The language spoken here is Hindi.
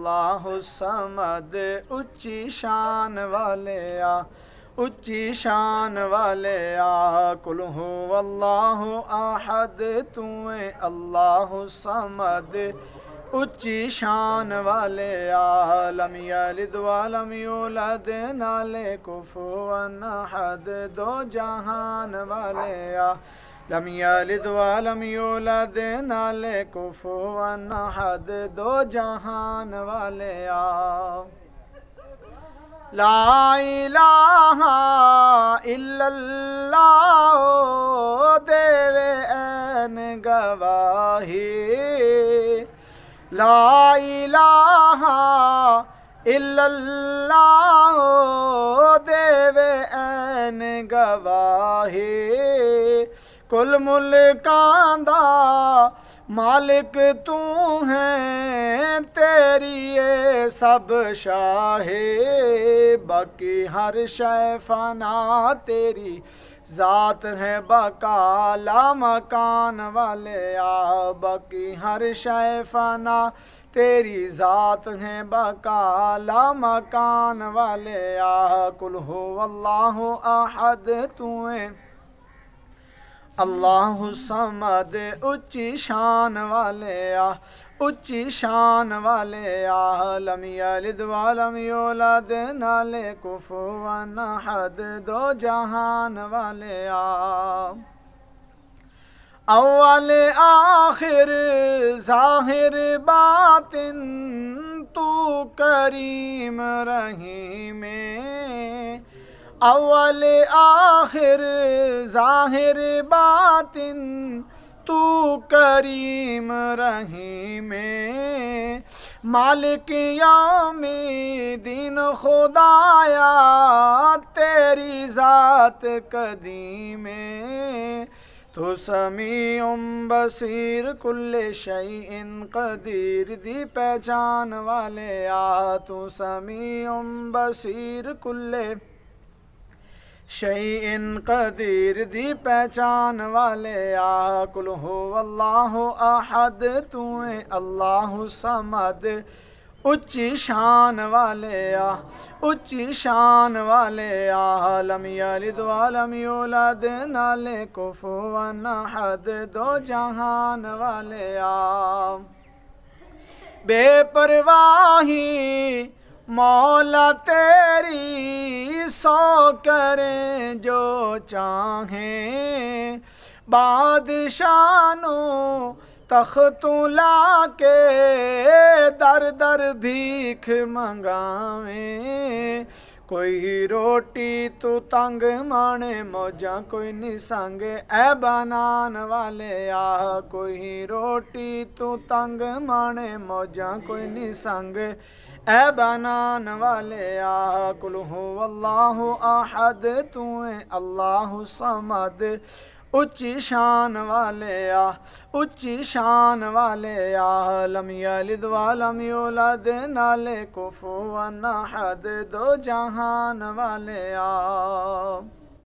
अल्लाहु समद। उच्ची शान वाले आ, उच्ची शान वाले आ। कुल हुवल्लाहु अहद, तुए अल्लाहु समद। उच्ची शान वाले आ। लम यलिद वलम यूलद, नाले कुफुवन अहद। दो जहान वाले आ। लम यलिद वलम यूलद, नाले कुफुवन अहद। दो जहान वाले आ। ला इलाहा इल्लल्लाह, देवे ऐन गवाही। ला इलाहा इल्लल्लाह, देवे ऐन गवाही। कुल मुल्कां दा मालिक तू है, तेरी ये सब शाहे। बाकी हर शय फना, तेरी ज़ात है बकाला मकान वाले आ। बाकी हर शय फना, तेरी ज़ात है बकाला मकान वाले आ। कुल हुवल्लाहु अहद, तुए अल्लाहु समद। उच्ची शान वाले आ, उच्ची शान वाले आ। लम यलिद वलम यूलद, नाले कुफुवन अहद। दो जहान वाले आ। अव्वल आखिर ज़ाहिर बातिन, तू करीम रहीम। अव्वल आखिर ज़ाहिर बातिन, तू करीम रहीम। मालिक यामी दीन खुदाया, तेरी ज़ात कदीम। तो समीउम बसीर, कुल्ले शैइन कदीर। दी पहचान वाले आ। तो समीउम बसीर, कुल्ले शैइन कदीर। दी पहचान वाले आ। कुल हुवल्लाहु अहद, तुए अल्लाहु समद। उच्ची शान वाले आ, उच्ची शान वाले आ। लम यलिद वलम यूलद, नाले कुफुवन अहद। दो जहान वाले आ। बेपरवाही मौला तेरी, सौ करें जो चाहें। बादशानो तख्तुला के, दर दर भीख मंगावें। कोई रोटी तू तंग माने, मौजा कोई निसंग। ए बनान वाले आ। कोई रोटी तू तंग माने, मौजा कोई निसंग। ए बनान वाले आ। कुल हुवल्लाहु अहद, तुए अल्लाहु समद। उच्ची शान वाले आ, उच्ची शान वाले आ। लम यलिद वलम यूलद, नाले कुफुवन अहद। दो जहान वाले आ।